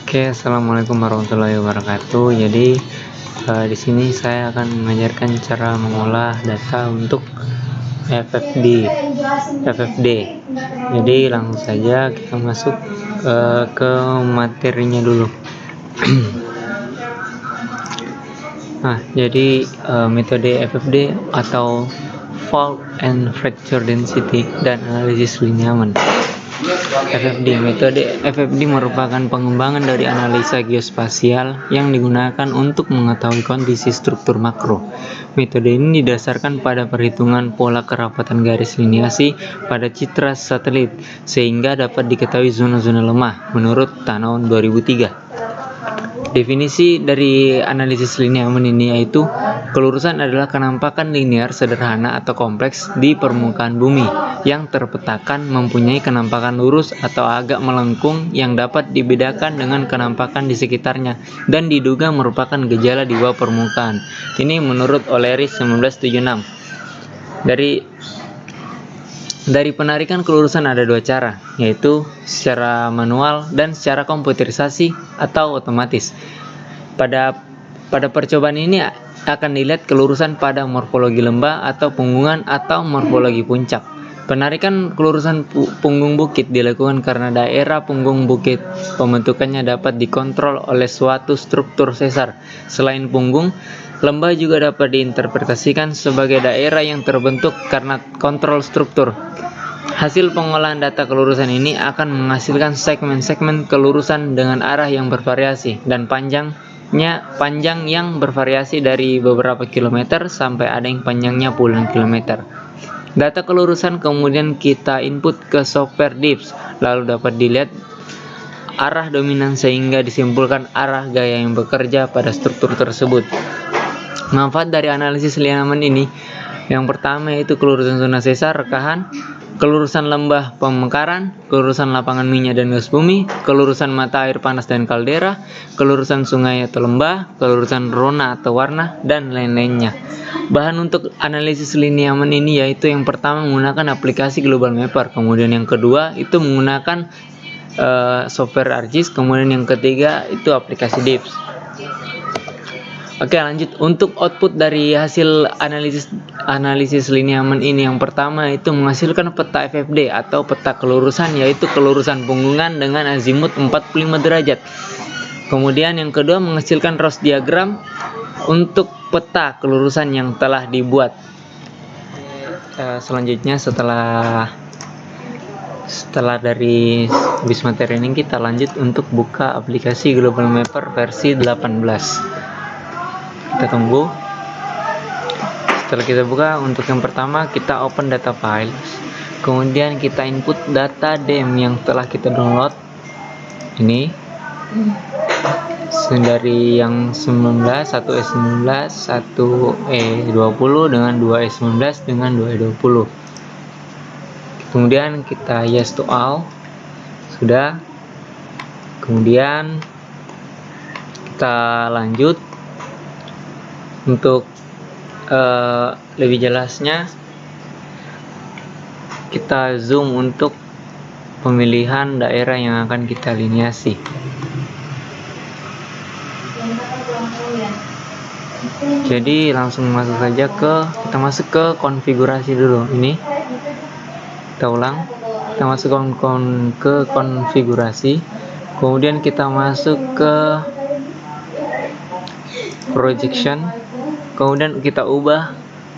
Oke, assalamualaikum warahmatullahi wabarakatuh. Jadi di sini saya akan mengajarkan cara mengolah data untuk FFD. Jadi langsung saja kita masuk ke materinya dulu. Nah, jadi metode FFD atau Fault and Fracture Density dan Analisis Lineamen. Metode FFD merupakan pengembangan dari analisa geospasial yang digunakan untuk mengetahui kondisi struktur makro. Metode ini didasarkan pada perhitungan pola kerapatan garis liniasi pada citra satelit, sehingga dapat diketahui zona-zona lemah menurut tahun 2003. Definisi dari analisis lineamen ini yaitu kelurusan adalah kenampakan linear sederhana atau kompleks di permukaan bumi yang terpetakan mempunyai kenampakan lurus atau agak melengkung yang dapat dibedakan dengan kenampakan di sekitarnya dan diduga merupakan gejala di bawah permukaan. Ini menurut O'Leary 1976. Dari penarikan kelurusan ada dua cara, yaitu secara manual dan secara komputerisasi atau otomatis. Pada percobaan ini akan dilihat kelurusan pada morfologi lembah atau punggungan atau morfologi puncak. Penarikan kelurusan punggung bukit dilakukan karena daerah punggung bukit pembentukannya dapat dikontrol oleh suatu struktur sesar. Selain punggung, lembah juga dapat diinterpretasikan sebagai daerah yang terbentuk karena kontrol struktur. Hasil pengolahan data kelurusan ini akan menghasilkan segmen-segmen kelurusan dengan arah yang bervariasi dan panjang yang bervariasi dari beberapa kilometer sampai ada yang panjangnya puluhan kilometer. Data kelurusan kemudian kita input ke software DIPS, lalu dapat dilihat arah dominan sehingga disimpulkan arah gaya yang bekerja pada struktur tersebut. Manfaat dari analisis lineamen ini yang pertama yaitu kelurusan zona sesar rekahan, kelurusan lembah pemekaran, kelurusan lapangan minyak dan gas bumi, kelurusan mata air panas dan kaldera, kelurusan sungai atau lembah, kelurusan rona atau warna, dan lain-lainnya. Bahan untuk analisis lineamen ini yaitu yang pertama menggunakan aplikasi Global Mapper, kemudian yang kedua itu menggunakan software ArcGIS, kemudian yang ketiga itu aplikasi DIPS. Oke, lanjut. Untuk output dari hasil analisis lineamen ini yang pertama itu menghasilkan peta FFD atau peta kelurusan, yaitu kelurusan punggungan dengan azimut 45 derajat. Kemudian yang kedua menghasilkan Ross diagram untuk peta kelurusan yang telah dibuat. Selanjutnya setelah dari bis materi ini kita lanjut untuk buka aplikasi Global Mapper versi 18. Kita tunggu. Setelah kita buka, untuk yang pertama kita open data files, kemudian kita input data DEM yang telah kita download ini dari yang 19, 1E19, 1E20 dengan 2E19 dengan 2E20. Kemudian kita yes to all, sudah. Kemudian kita lanjut. Untuk lebih jelasnya kita zoom untuk pemilihan daerah yang akan kita liniasi. Jadi langsung masuk saja kita masuk ke konfigurasi dulu. Ini kita ulang, kita masuk ke konfigurasi, kemudian kita masuk ke projection, kemudian kita ubah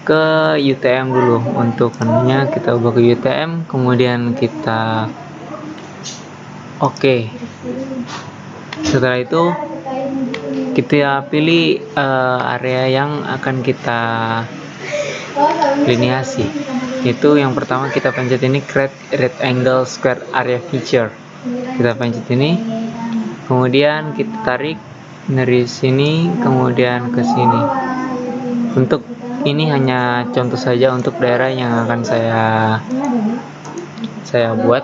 ke UTM dulu. Untuk anunya kita ubah ke UTM, kemudian kita oke. Setelah itu kita pilih area yang akan kita liniasi. Itu yang pertama kita pencet ini create rectangle square area feature. Kita pencet ini, kemudian kita tarik dari sini kemudian ke sini. Untuk ini hanya contoh saja untuk daerah yang akan saya buat.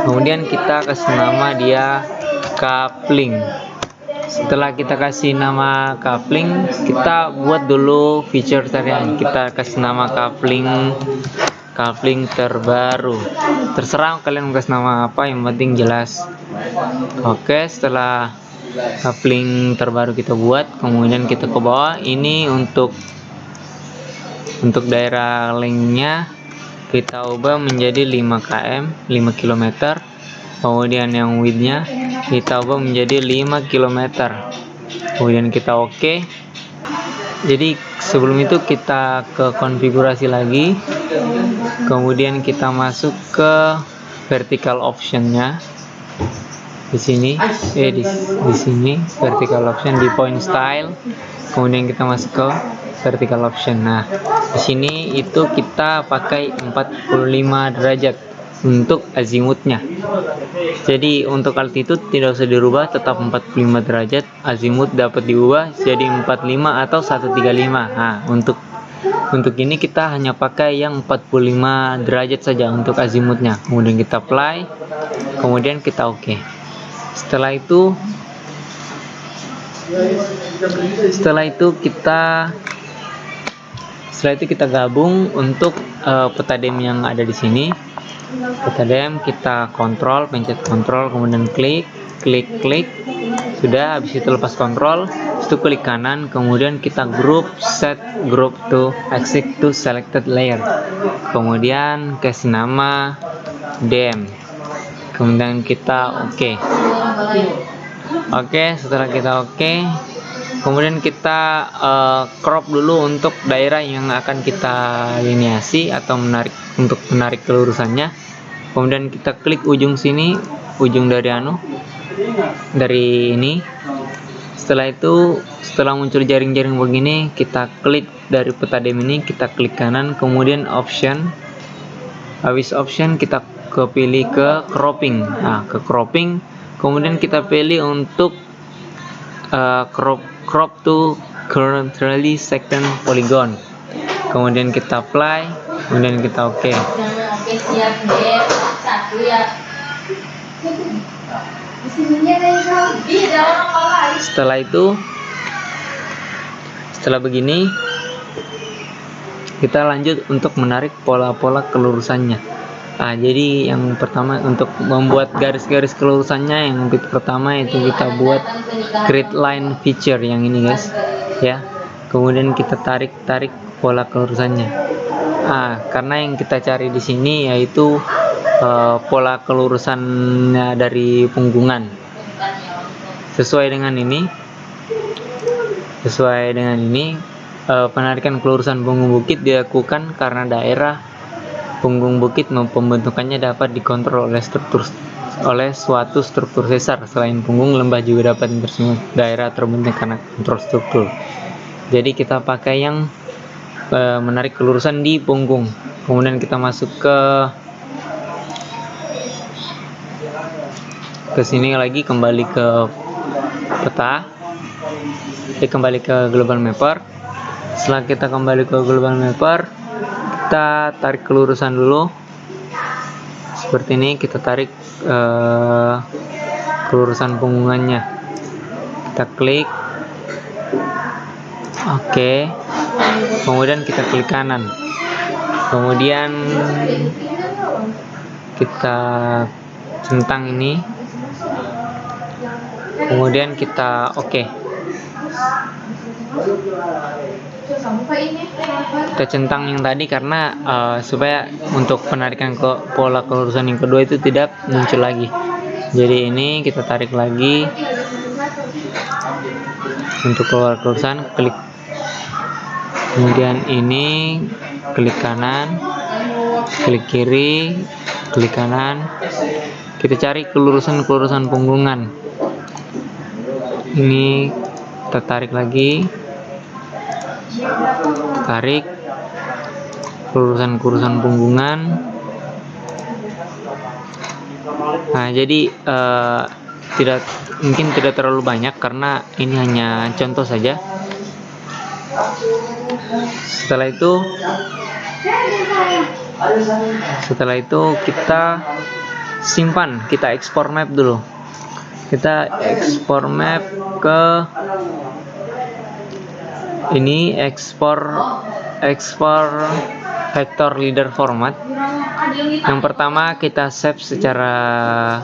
Kemudian kita kasih nama dia coupling. Setelah kita kasih nama coupling, kita buat dulu feature tarian. Kita kasih nama coupling coupling terbaru. Terserah kalian kasih nama apa, yang penting jelas. Oke, setelah coupling terbaru kita buat, kemudian kita ke bawah. Ini untuk daerah lengthnya kita ubah menjadi 5 km, 5 km. Kemudian yang widthnya kita ubah menjadi 5 km. Kemudian kita oke. Jadi sebelum itu kita ke konfigurasi lagi, kemudian kita masuk ke vertical optionnya di sini, di sini vertical option di point style, kemudian kita masuk ke vertical option. Nah, di sini itu kita pakai 45 derajat untuk azimutnya. Jadi untuk altitude tidak usah dirubah, tetap 45 derajat. Azimut dapat diubah jadi 45 atau 135. Nah, untuk ini kita hanya pakai yang 45 derajat saja untuk azimutnya. Kemudian kita apply, kemudian kita oke. Setelah itu kita gabung untuk peta dem yang ada di sini. Peta dem kita kontrol, pencet kontrol, kemudian klik. Sudah, habis itu lepas kontrol, itu klik kanan, kemudian kita set group to exit to selected layer. Kemudian kasih nama dem. Kemudian kita oke. Setelah kita oke, kemudian kita crop dulu untuk daerah yang akan kita liniasi atau menarik kelurusannya. Kemudian kita klik ujung sini, ujung dari ini. Setelah itu, setelah muncul jaring-jaring begini, kita klik dari peta dem ini, kita klik kanan, kemudian option. Habis option kita pilih ke cropping. Nah, ke cropping, kemudian kita pilih untuk crop to currently second polygon. Kemudian kita apply, kemudian kita oke. Setelah begini, kita lanjut untuk menarik pola-pola kelurusannya. Nah, jadi yang pertama untuk membuat garis-garis kelurusannya, yang pertama itu kita buat grid line feature yang ini, guys, ya. Kemudian kita tarik pola kelurusannya. Nah, karena yang kita cari di sini yaitu pola kelurusannya dari punggungan. Sesuai dengan ini, penarikan kelurusan punggung bukit dilakukan karena daerah punggung bukit pembentukannya dapat dikontrol oleh suatu struktur sesar. Selain punggung, lembah juga dapat daerah terbentuk karena kontrol struktur. Jadi kita pakai yang menarik kelurusan di punggung. Kemudian kita masuk ke sini lagi, kembali ke peta, kembali ke global mapper. Setelah kita kembali ke global mapper, kita tarik kelurusan dulu seperti ini. Kita tarik kelurusan punggungannya, kita klik oke. Kemudian kita klik kanan, kemudian kita centang ini, kemudian kita oke. Kita centang yang tadi karena supaya untuk penarikan ke pola kelurusan yang kedua itu tidak muncul lagi. Jadi ini kita tarik lagi untuk keluar kelurusan, klik, kemudian ini klik kanan, klik kiri, klik kanan. Kita cari kelurusan punggungan. Ini kita tarik lagi, tarik kelurusan punggungan. Nah, jadi mungkin tidak terlalu banyak karena ini hanya contoh saja. Setelah itu kita simpan, kita ekspor map dulu. Kita ekspor map ke ini, ekspor vector leader format. Yang pertama kita save secara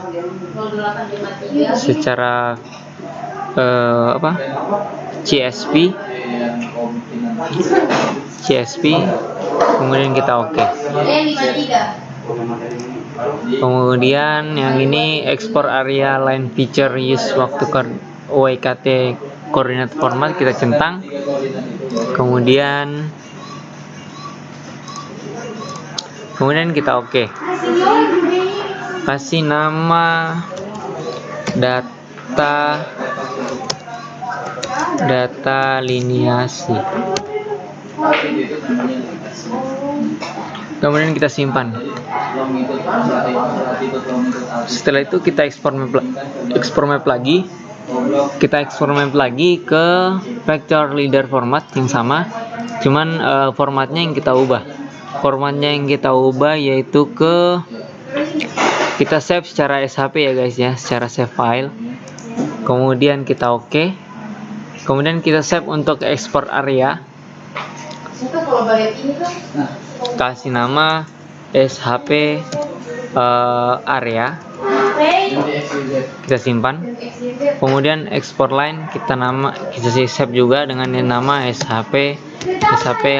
CSV, kemudian kita oke. Kemudian yang ini export area line feature use waktu WKT coordinate format kita centang. Kemudian kita oke. Kasih nama data liniasi. Kemudian kita simpan. Setelah itu kita export map lagi. Kita export map lagi ke vector leader format yang sama, cuman formatnya yang kita ubah. Yaitu kita save secara SHP ya guys ya, secara save file. Kemudian kita oke. Kemudian kita save untuk export area. Kasih nama SHP area. Kita simpan. Kemudian export line kita save juga dengan nama SHP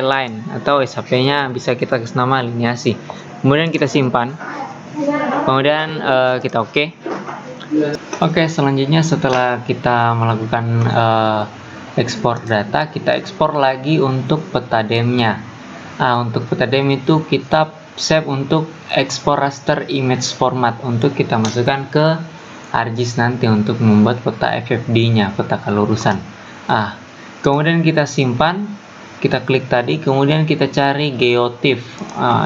line, atau SHP-nya bisa kita kasih nama liniasi. Kemudian kita simpan. Kemudian kita oke. Oke, selanjutnya setelah kita melakukan ekspor data, kita ekspor lagi untuk peta dem-nya. Untuk peta dem itu kita save untuk export raster image format untuk kita masukkan ke ArcGIS nanti untuk membuat peta FFD-nya, peta kelurusan. Kemudian kita simpan, kita klik tadi, kemudian kita cari geotiff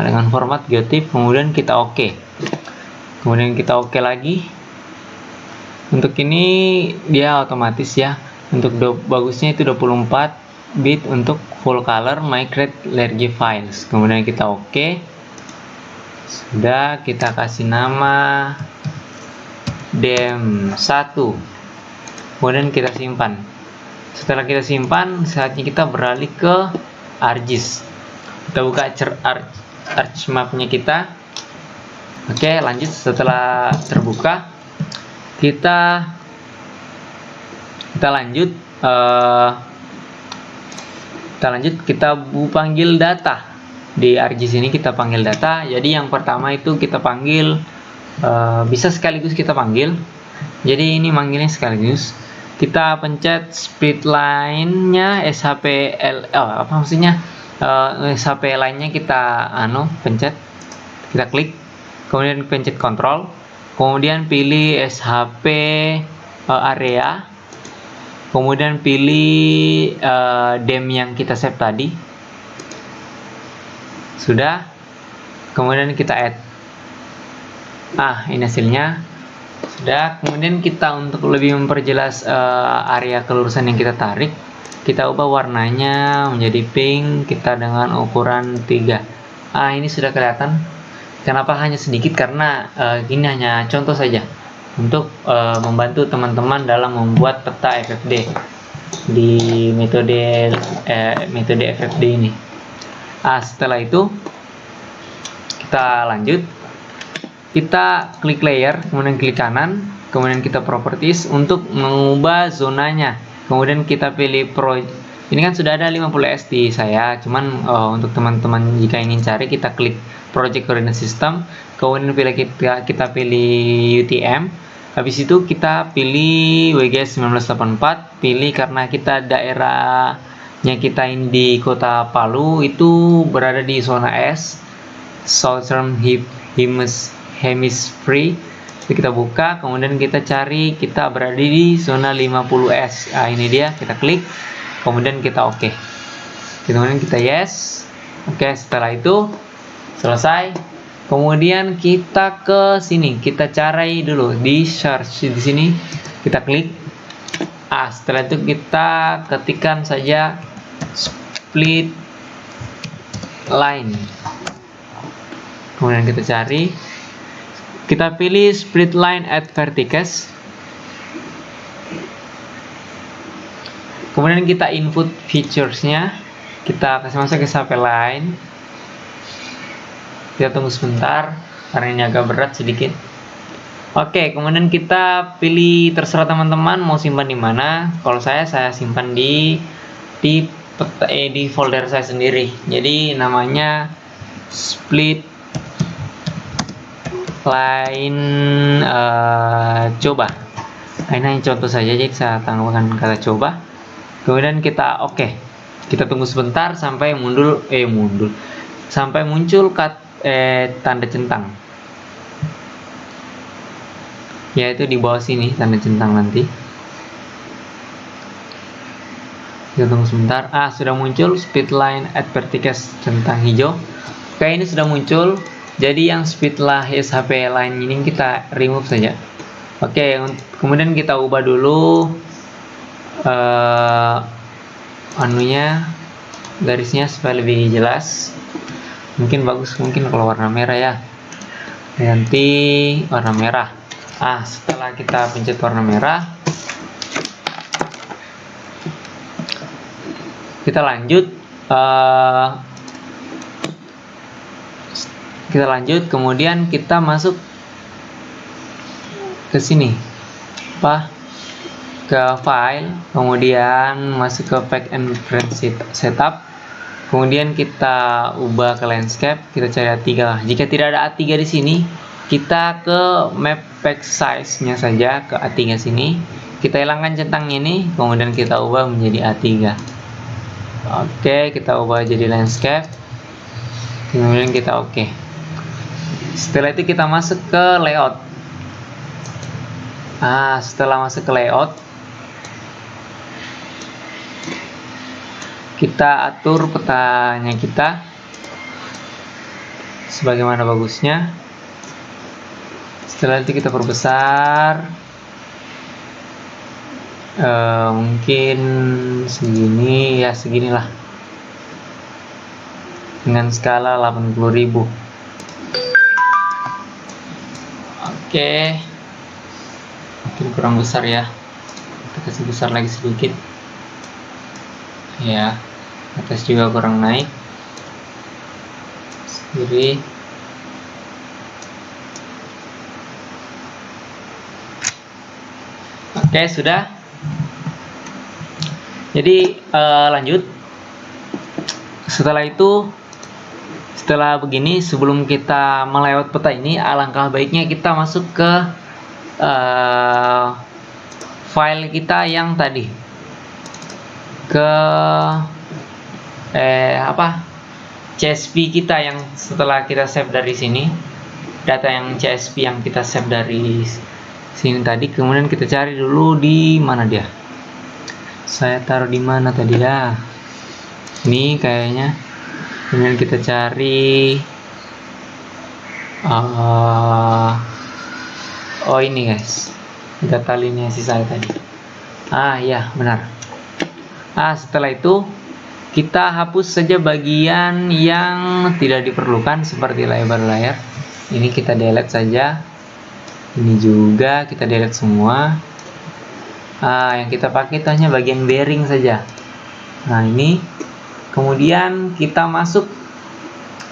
dengan format geotiff, kemudian kita oke. Kemudian kita oke lagi. Untuk ini dia otomatis ya. Untuk bagusnya itu 24 bit untuk full color migrate large files. Kemudian kita oke. Sudah, kita kasih nama dem1. Kemudian kita simpan. Setelah kita simpan, saatnya kita beralih ke ArcGIS. Kita buka ArcMap-nya kita. Oke, lanjut. Setelah terbuka, kita lanjut kita panggil data. Di ArcGIS ini kita panggil data. Jadi yang pertama itu kita panggil, bisa sekaligus kita panggil. Jadi ini manggilnya sekaligus. Kita pencet split line-nya SHP line-nya kita pencet. Kita klik. Kemudian pencet kontrol. Kemudian pilih SHP area. Kemudian pilih dem yang kita save tadi. Sudah. Kemudian kita add. Ini hasilnya. Sudah. Kemudian kita untuk lebih memperjelas area kelurusan yang kita tarik, kita ubah warnanya menjadi pink, kita dengan ukuran 3. Ini sudah kelihatan. Kenapa hanya sedikit? Karena ini hanya contoh saja untuk membantu teman-teman dalam membuat peta FFD di metode FFD ini. Setelah itu kita lanjut, kita klik layer, kemudian klik kanan, kemudian kita properties untuk mengubah zonanya. Kemudian kita pilih ini kan sudah ada 50S di saya, cuman untuk teman-teman jika ingin cari, kita klik project coordinate system, kemudian kita pilih UTM. Habis itu kita pilih WGS 1984, pilih karena kita daerahnya kita ini di kota Palu, itu berada di zona S, Southern Hemisphere. Jadi kita buka, kemudian kita cari, kita berada di zona 50S. Ini dia, kita klik, kemudian kita oke. Kemudian kita yes. Oke, setelah itu selesai. Kemudian kita ke sini, kita cari dulu di search di sini, kita klik. Setelah itu kita ketikkan saja split line. Kemudian kita cari, kita pilih split line at vertex. Kemudian kita input features-nya, kita kasih masuk ke SHP line. Kita tunggu sebentar karena ini agak berat sedikit. Oke, kemudian kita pilih, terserah teman-teman mau simpan di mana. Kalau saya simpan di folder saya sendiri. Jadi namanya split line coba. Ini hanya contoh saja, jadi saya tambahkan kata coba. Kemudian kita kita tunggu sebentar sampai sampai muncul tanda centang, yaitu di bawah sini tanda centang nanti. Kita tunggu sebentar. Sudah muncul speed line at vertex centang hijau. Oke, ini sudah muncul. Jadi yang speed SHP line ini kita remove saja. Oke, kemudian kita ubah dulu garisnya supaya lebih jelas. Mungkin bagus kalau warna merah ya. Ganti warna merah. Setelah kita pencet warna merah, kita lanjut, kemudian kita masuk ke sini, ke file, kemudian masuk ke pack and print setup, kemudian kita ubah ke landscape, kita cari A3. Jika tidak ada A3 di sini, kita ke map pack size nya saja, ke A3 sini, kita hilangkan centang ini, kemudian kita ubah menjadi A3. Oke, kita ubah jadi landscape, kemudian kita setelah itu kita masuk ke layout. Setelah masuk ke layout, kita atur petanya kita sebagaimana bagusnya. Setelah itu kita perbesar, mungkin segini ya, seginilah, dengan skala 80.000. Mungkin kurang besar ya, kita kasih besar lagi sedikit ya, atas juga kurang naik kiri. Sudah. Jadi lanjut. Setelah begini, sebelum kita melewat peta ini, alangkah baiknya kita masuk ke file kita yang tadi, ke CSV kita yang setelah kita save dari sini, data yang CSV yang kita save dari sini tadi. Kemudian kita cari dulu di mana dia. Saya taruh di mana tadi ya? Ini kayaknya. Kemudian kita cari ini guys, data lineasi saya tadi. Ya benar. Setelah itu kita hapus saja bagian yang tidak diperlukan seperti lebar layar. Ini kita delete saja. Ini juga kita delete semua. Yang kita pakai itu hanya bagian bearing saja. Ini. Kemudian kita masuk,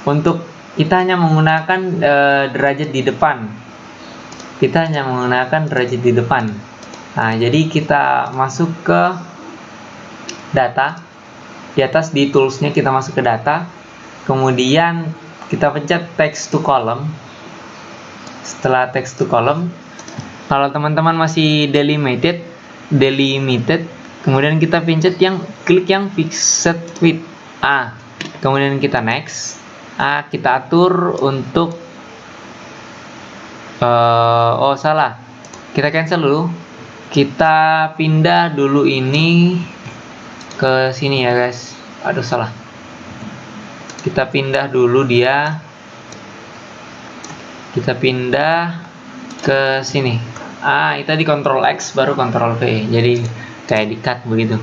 untuk kita hanya menggunakan derajat di depan. Jadi kita masuk ke data. Di atas di toolsnya kita masuk ke data. Kemudian kita pencet text to column. Setelah text to column, kalau teman-teman masih delimited, kemudian kita klik yang fixed width. Kemudian kita next. Kita atur untuk kita cancel dulu. Kita pindah dulu ini ke sini ya guys. Salah. Kita pindah dulu dia. Kita pindah ke sini. Itu di Ctrl X baru Ctrl V. Jadi kayak di cut begitu.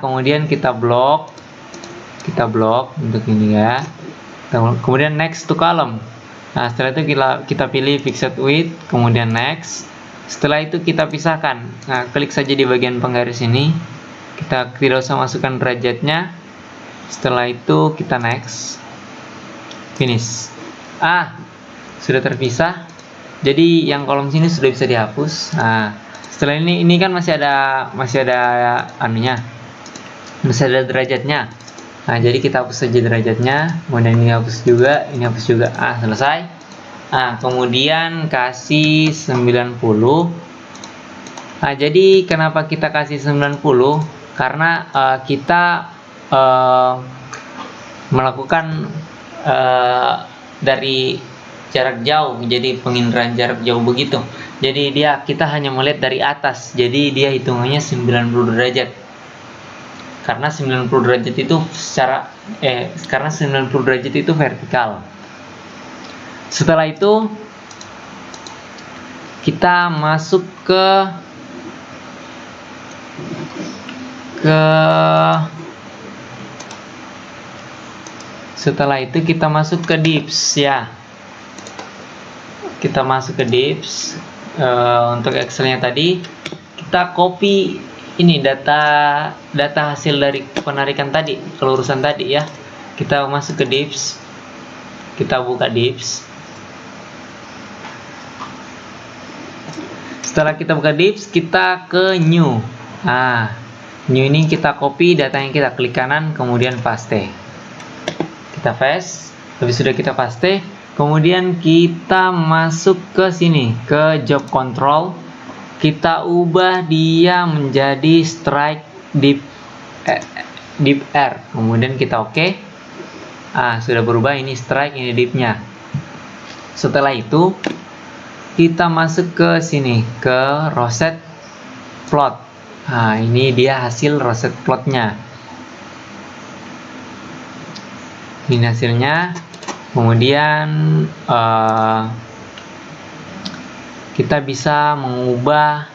Kemudian kita blok untuk ini ya. Kemudian next to column. Setelah itu kita pilih fixed width, kemudian next. Setelah itu kita pisahkan. Klik saja di bagian penggaris ini. Kita tidak usah masukkan derajatnya. Setelah itu kita next, finish. Sudah terpisah. Jadi yang kolom sini sudah bisa dihapus. Nah, setelah ini kan masih ada anunya, masih ada derajatnya. Nah, jadi kita hapus saja derajatnya, kemudian ini hapus juga, ini hapus juga. Selesai. Nah, kemudian kasih 90. Nah, jadi kenapa kita kasih 90? Karena kita melakukan dari jarak jauh, jadi penginderaan jarak jauh begitu. Jadi kita hanya melihat dari atas, jadi dia hitungannya 90 derajat. Karena 90 derajat itu karena 90 derajat itu vertikal. Setelah itu kita masuk ke dips ya. Kita masuk ke dips. Untuk Excelnya tadi kita copy ini data hasil dari penarikan tadi, kelurusan tadi ya. Kita masuk ke dips, kita buka dips. Setelah kita buka dips, kita ke new. New ini kita copy datanya, kita klik kanan, kemudian paste. Kita paste. Habis sudah kita paste, kemudian kita masuk ke sini, ke job control. Kita ubah dia menjadi strike deep R. Kemudian kita oke. Sudah berubah, ini strike, ini deepnya. Setelah itu kita masuk ke sini, ke rosette plot. Ini dia hasil rosette plotnya. Ini hasilnya. Kemudian kita bisa mengubah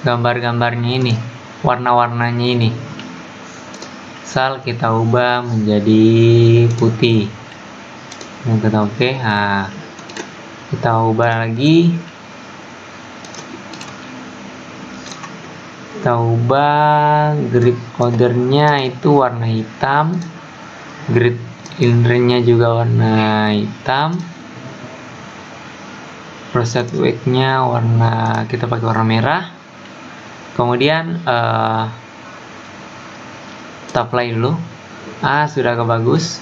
gambar-gambarnya ini, warna-warnanya ini. Misal kita ubah menjadi putih. Kita oke. Kita ubah lagi. Kita ubah grid codernya itu warna hitam. Grid innernya juga warna hitam. Rosette wake-nya kita pakai warna merah. Kemudian kita apply dulu. Sudah agak bagus.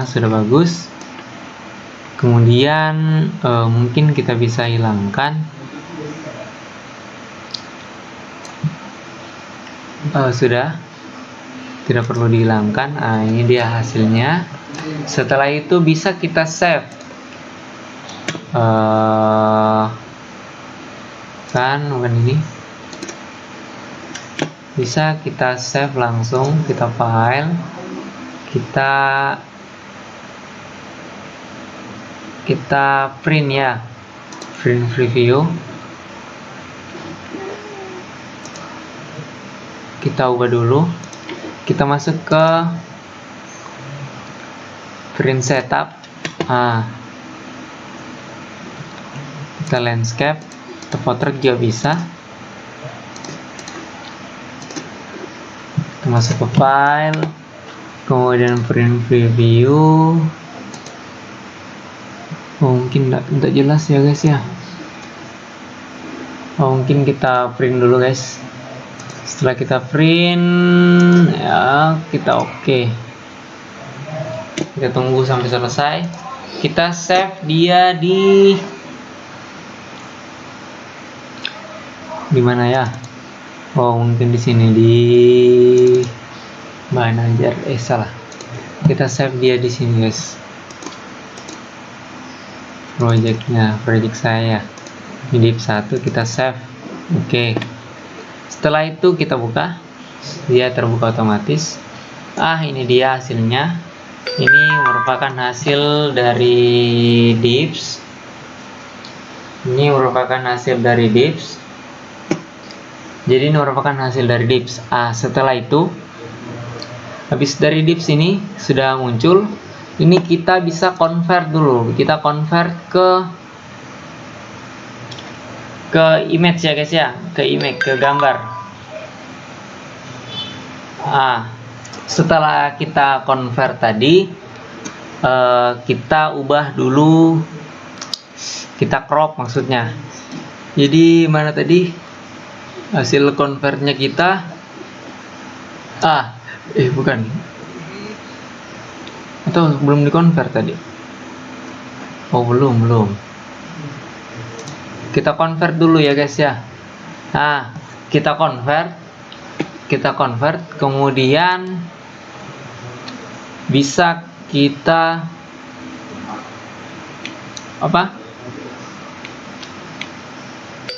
Sudah bagus. Kemudian mungkin kita bisa hilangkan. Sudah. Tidak perlu dihilangkan. Ini dia hasilnya. Setelah itu bisa kita save. Bukan ini. Bisa kita save langsung. Kita file. Kita print ya. Print preview. Kita ubah dulu. Kita masuk ke print setup. Kita landscape, kita portrait juga bisa. Kita masuk ke file, kemudian print preview. Mungkin tidak jelas ya guys ya. Mungkin kita print dulu guys. Setelah kita print ya, kita oke. Kita tunggu sampai selesai. Kita save dia di mana ya? Mungkin di sini di manager. Salah. Kita save dia di sini guys. Project saya. Di div 1 kita save. Oke. Setelah itu kita buka, dia terbuka otomatis. Ini dia hasilnya. Ini merupakan hasil dari divs. Jadi ini merupakan hasil dari divs. Setelah itu, habis dari divs ini sudah muncul. Ini kita bisa convert dulu. Kita convert ke image ya guys ya, ke gambar. Setelah kita convert tadi, kita ubah dulu, kita crop maksudnya. Jadi mana tadi hasil convertnya kita? Bukan, atau belum di convert tadi? Oh, belum. Kita convert dulu ya guys ya. Kita convert, kemudian bisa kita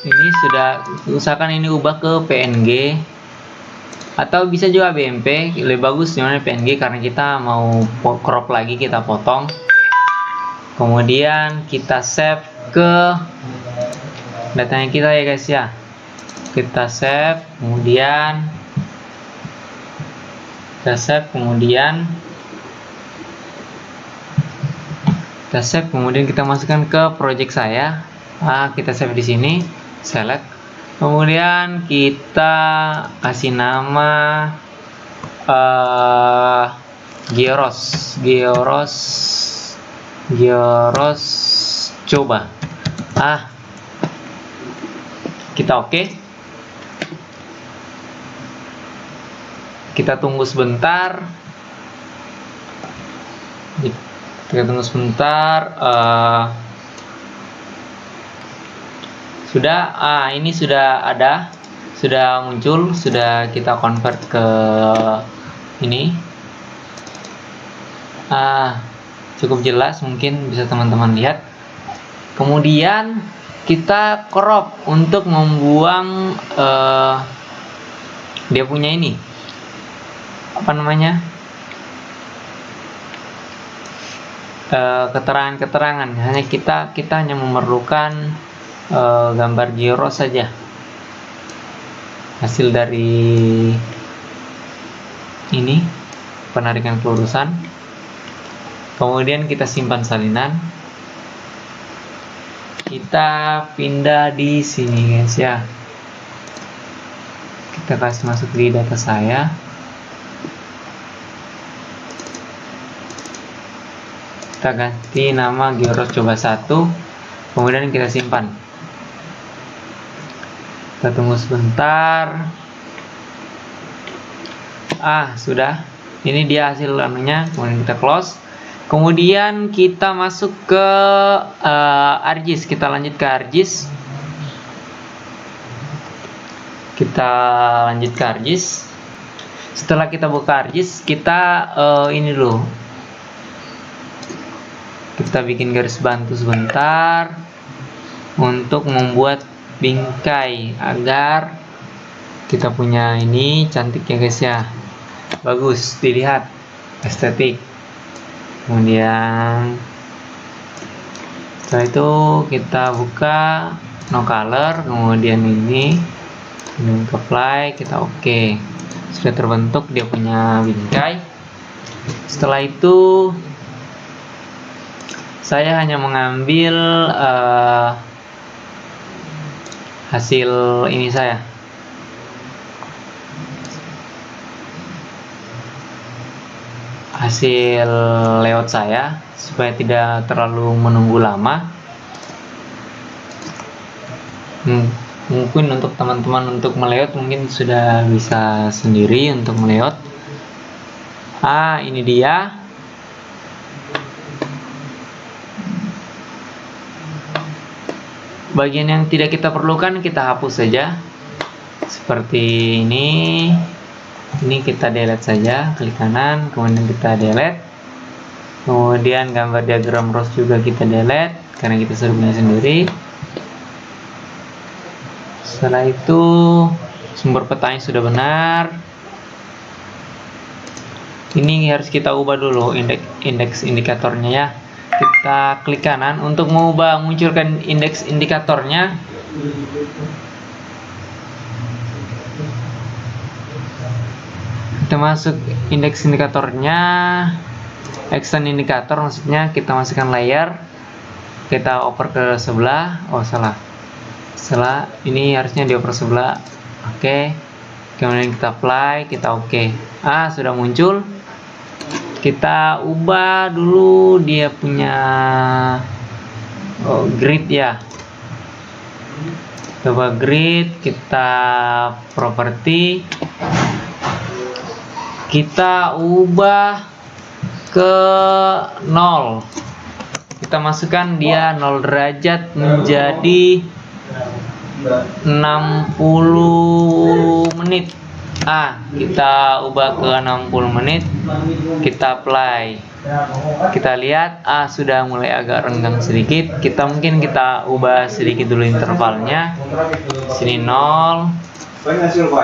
ini sudah, usahakan ini ubah ke PNG atau bisa juga BMP, lebih bagus namanya PNG karena kita mau crop lagi, kita potong, kemudian kita save ke datanya kita ya guys ya. Kita save, kemudian kita masukkan ke project saya. Kita save di sini, select, kemudian kita kasih nama Gioros coba. Kita oke. Kita tunggu sebentar. Sudah, ini sudah ada, sudah muncul, sudah kita convert ke ini. Cukup jelas, mungkin bisa teman-teman lihat. Kemudian kita crop untuk membuang dia punya ini, keterangan-keterangan. Hanya kita hanya memerlukan gambar Gioros saja, hasil dari ini penarikan kelurusan. Kemudian kita simpan salinan, kita pindah di sini guys ya. Kita kasih masuk di data saya. Kita ganti nama Gioros coba 1, kemudian kita simpan. Kita tunggu sebentar. Sudah, ini dia hasil anunya. Kemudian kita close, kemudian kita masuk ke ArcGIS. Kita lanjut ke ArcGIS. Setelah kita buka ArcGIS, kita ini dulu, kita bikin garis bantu sebentar untuk membuat bingkai agar kita punya ini cantik ya guys ya, bagus dilihat, estetik. Kemudian setelah itu kita buka no color, kemudian ini apply, kita oke. Sudah terbentuk dia punya bingkai. Setelah itu saya hanya mengambil hasil ini saya, hasil layout saya, supaya tidak terlalu menunggu lama. Mungkin untuk teman-teman untuk melayout mungkin sudah bisa sendiri untuk melayout. Ini dia. Bagian yang tidak kita perlukan kita hapus saja, seperti ini kita delete saja, klik kanan, kemudian kita delete. Kemudian gambar diagram Ross juga kita delete karena kita sudah punya sendiri. Setelah itu sumber petanya sudah benar. Ini harus kita ubah dulu indeks indikatornya ya. Kita klik kanan untuk mengubah, munculkan indeks indikatornya. Kita masuk indeks indikatornya, extend indikator maksudnya, kita masukkan layer, kita oper ke sebelah. Salah, ini harusnya dioper sebelah. Oke, kemudian kita apply, kita oke. Sudah muncul. Kita ubah dulu dia punya grid ya. Coba grid, kita properti, kita ubah ke 0. Kita masukkan dia 0 derajat menjadi 60 menit. Kita ubah ke 60 menit, kita apply. Kita lihat sudah mulai agak renggang sedikit. Kita ubah sedikit dulu intervalnya. Sini 0,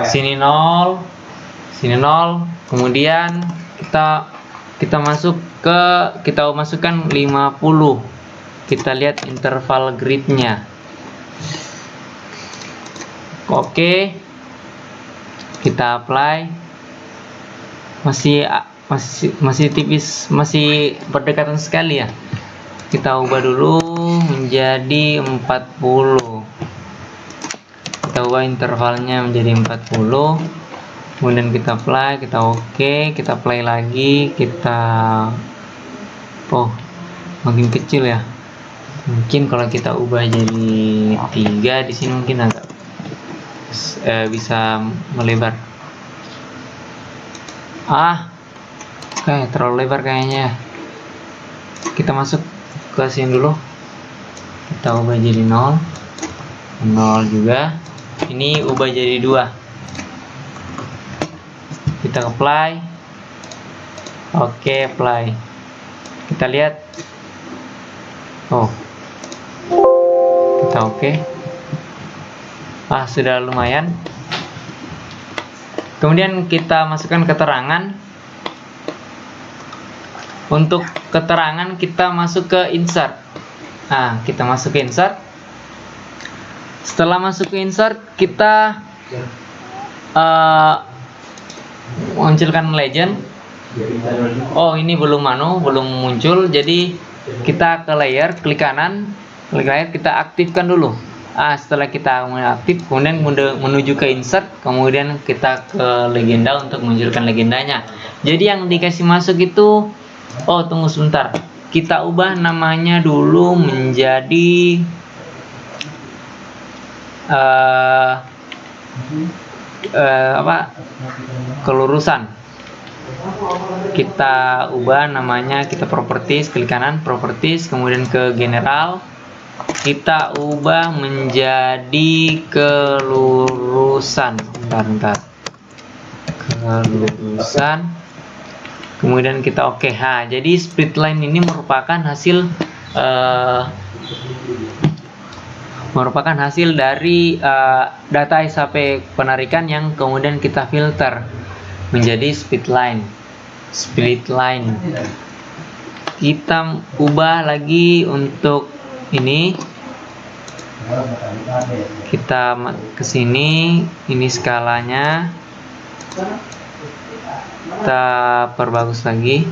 sini 0, sini 0. Kemudian kita masukkan 50. Kita lihat interval gridnya. Oke. Kita apply. Masih tipis, masih berdekatan sekali ya. Kita ubah dulu menjadi 40. Kita ubah intervalnya menjadi 40. Kemudian kita apply, kita oke, kita play lagi, makin kecil ya. Mungkin kalau kita ubah jadi 3 di sini mungkin agak bisa melebar. Kayak terlalu lebar kayaknya. Kita masuk ke sini dulu. Kita ubah jadi 0 juga. Ini ubah jadi 2. Kita apply. Oke, apply. Kita lihat. Kita oke. Sudah lumayan. Kemudian kita masukkan keterangan. Untuk keterangan kita masuk ke insert. Kita masuk ke insert. Setelah masuk ke insert, kita munculkan legend. Ini belum muncul. Jadi kita ke layer, klik kanan, klik layer, kita aktifkan dulu. Setelah kita aktif, kemudian menuju ke insert, kemudian kita ke legenda untuk munculkan legendanya. Jadi yang dikasih masuk itu, tunggu sebentar, kita ubah namanya dulu menjadi kelurusan. Kita ubah namanya, kita properties, klik kanan, properties, kemudian ke general, kita ubah menjadi kelurusan. Bentar. Kelurusan. Kemudian kita oke. Jadi split line ini merupakan hasil dari data SAP penarikan yang kemudian kita filter menjadi split line. Kita ubah lagi untuk ini. Kita ke sini, ini skalanya. Kita perbagus lagi.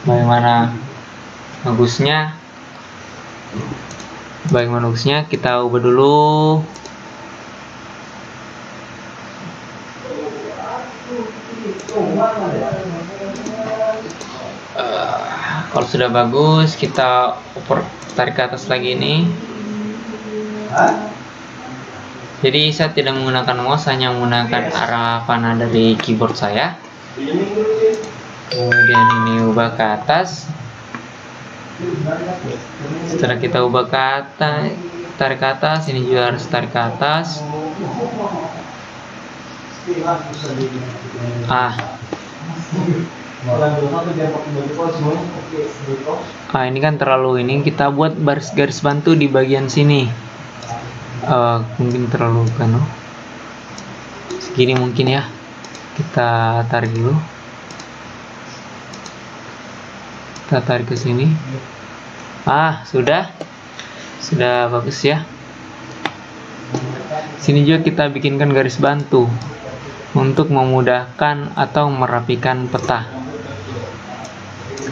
Bagaimana bagusnya? Kita ubah dulu. Kalau sudah bagus, kita tarik ke atas lagi ini. Jadi saya tidak menggunakan mouse, hanya menggunakan arah panah dari keyboard saya. Kemudian ini ubah ke atas. Setelah kita ubah ke atas, tarik ke atas, ini juga harus tarik ke atas. Ini kan terlalu ini, kita buat garis bantu di bagian sini. Mungkin terlalu segini mungkin ya. Kita tarik dulu. Kita tarik ke sini. Sudah bagus ya. Sini juga kita bikinkan garis bantu untuk memudahkan atau merapikan peta.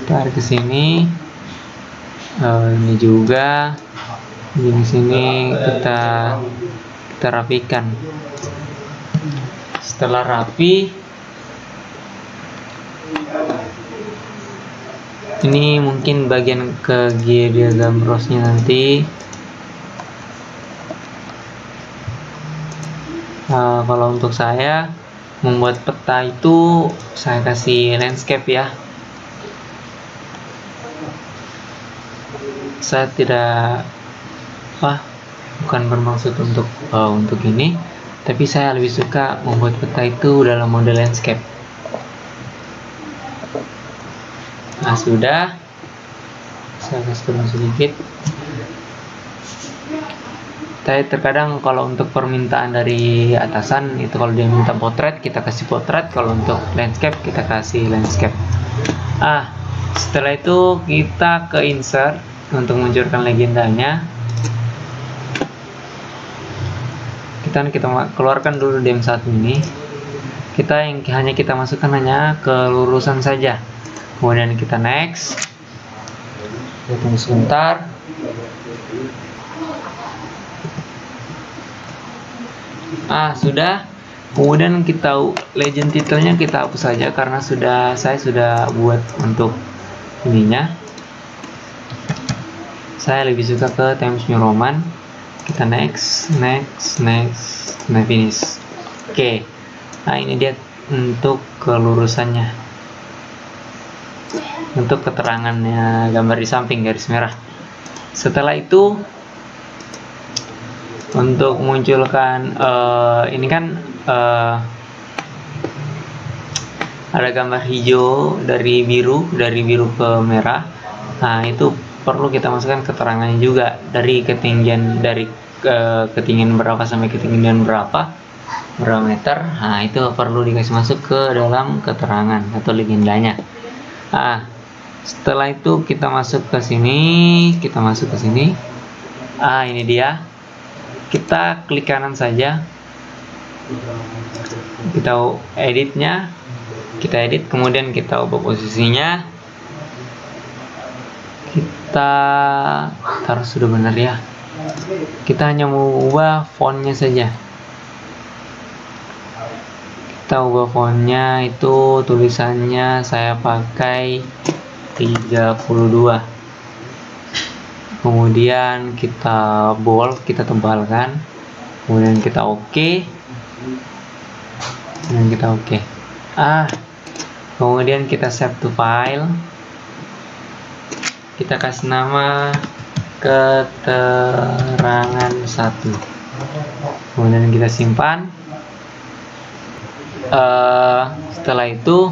Tarik ke sini. Ini juga Di sini kita rapikan. Setelah rapi, ini mungkin bagian ke diagram rosnya nanti. Kalau untuk saya membuat peta itu saya kasih landscape ya. Saya tidak bukan bermaksud untuk ini, tapi saya lebih suka membuat peta itu dalam mode landscape. Nah, sudah, saya kasih turun sedikit. Tapi terkadang kalau untuk permintaan dari atasan itu, kalau dia minta potret kita kasih potret, kalau untuk landscape kita kasih landscape. Setelah itu kita ke insert untuk munculkan legendanya. Kita keluarkan dulu DM1 ini. Hanya kita masukkan hanya kelurusan saja. Kemudian kita next. Kita tunggu sebentar. Sudah. Kemudian kita legend titelnya kita hapus saja karena saya sudah buat untuk ininya. Saya lebih suka ke Times New Roman. Kita next, nah finish. Oke. Nah, ini dia untuk kelurusannya. Untuk keterangannya, gambar di samping garis merah. Setelah itu untuk munculkan ini kan ada gambar hijau dari biru ke merah. Nah, itu perlu kita masukkan keterangannya juga, dari ketinggian berapa sampai ketinggian berapa meter. Nah, itu perlu dikasih masuk ke dalam keterangan atau legendanya. Setelah itu kita masuk ke sini, ini dia. Kita klik kanan saja, kita editnya, kemudian kita ubah posisinya. Kita taruh sudah benar ya. Kita hanya mau ubah fontnya saja. Kita ubah fontnya itu, tulisannya saya pakai 32. Kemudian kita bold, kita tebalkan. Kemudian kita oke. Kemudian kita save to file. Kita kasih nama keterangan 1. Kemudian kita simpan. Setelah itu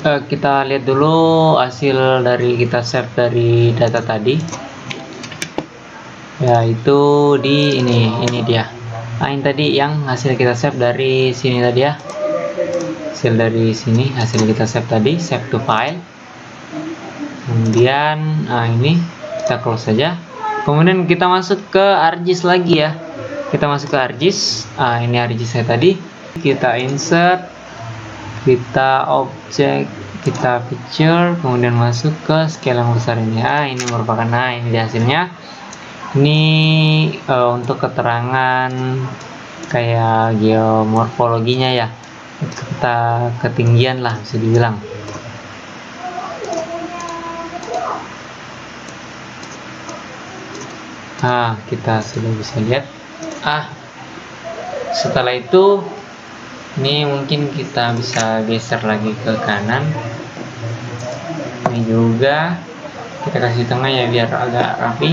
kita lihat dulu hasil dari kita save dari data tadi, yaitu di ini dia. Ini tadi yang hasil kita save dari sini tadi ya. Hasil kita save tadi, save to file. Kemudian ini kita close saja. Kemudian kita masuk ke ArcGIS lagi ya. Kita masuk ke ArcGIS. Ini ArcGIS saya tadi. Kita insert, kita objek, kita picture, kemudian masuk ke scale yang besar ini. Ini merupakan ini dia hasilnya. Ini untuk keterangan kayak geomorfologinya ya. Kita ketinggian lah bisa dibilang. Kita sudah bisa lihat. Setelah itu ini mungkin kita bisa geser lagi ke kanan. Ini juga kita kasih tengah ya biar agak rapi.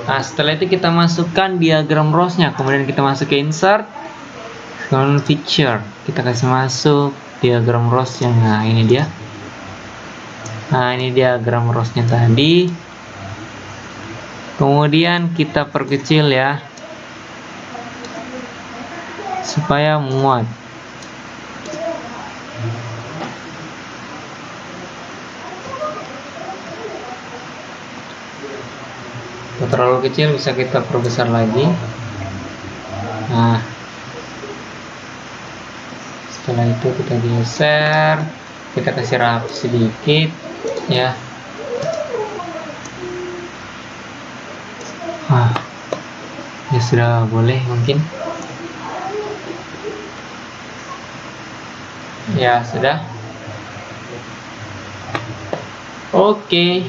Setelah itu kita masukkan diagram rosnya, kemudian kita masuk ke insert, kemudian picture, kita kasih masuk diagram rosnya. Ini dia. Ini diagram rosnya tadi. Kemudian kita perkecil ya, supaya muat. Kalau terlalu kecil bisa kita perbesar lagi. Setelah itu kita geser, kita kasih rapi sedikit ya. Ya sudah boleh mungkin. Ya sudah. Oke.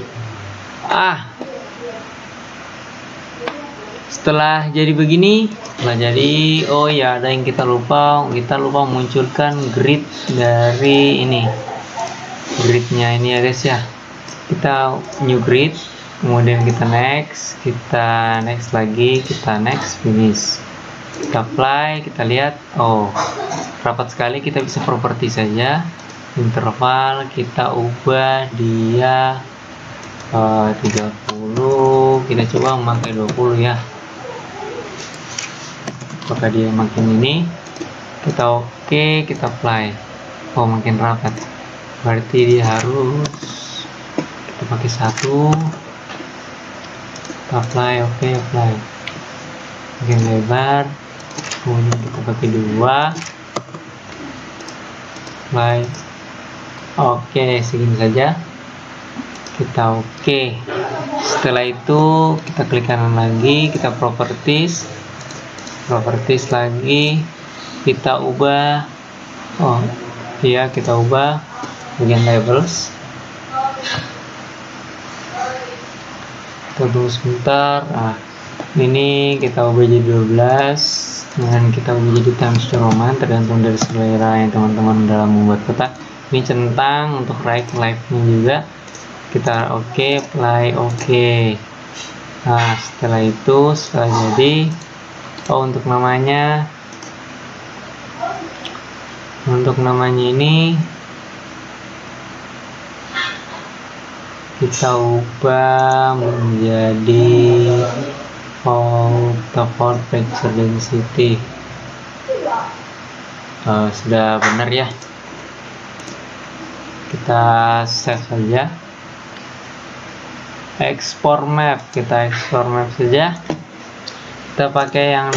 Setelah jadi begini, oh ya, ada yang kita lupa munculkan grid dari ini, gridnya ini ya guys ya. Kita new grid, kemudian kita next lagi, kita next, finish, kita apply, kita lihat, oh rapat sekali. Kita bisa properti saja, interval kita ubah dia 30, kita coba memakai 20 ya. Apakah dia makin ini, kita oke, kita apply, oh makin rapat, berarti dia harus kita pakai 1, apply, oke, apply, makin lebar, kemudian kita pakai 2, apply, oke, segini saja, kita oke. Setelah itu kita klik kanan lagi, kita properties lagi, kita ubah, oh iya, kita ubah bagian labels. Tunggu sebentar. Ini kita ubah jadi 12, dan kita ubah jadi Times New Roman, tergantung dari selera yang teman-teman dalam membuat peta. Ini centang untuk right left-nya juga. Kita oke, apply, oke. Setelah itu, setelah jadi, untuk namanya ini kita ubah menjadi default picture density. Sudah benar ya, kita save saja. Export map, kita export map saja. Kita pakai yang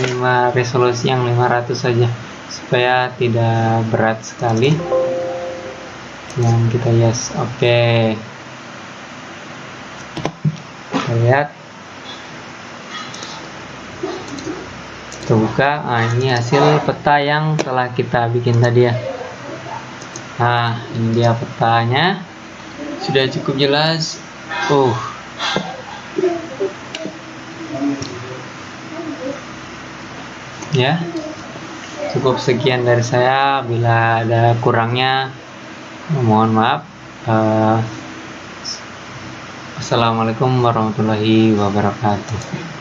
resolusi yang 500 saja supaya tidak berat sekali. Dan kita yes, oke. Kita lihat, kita buka. Ini hasil peta yang telah kita bikin tadi ya. Ini dia petanya, sudah cukup jelas. Ya, cukup sekian dari saya. Bila ada kurangnya, mohon maaf. Assalamualaikum warahmatullahi wabarakatuh.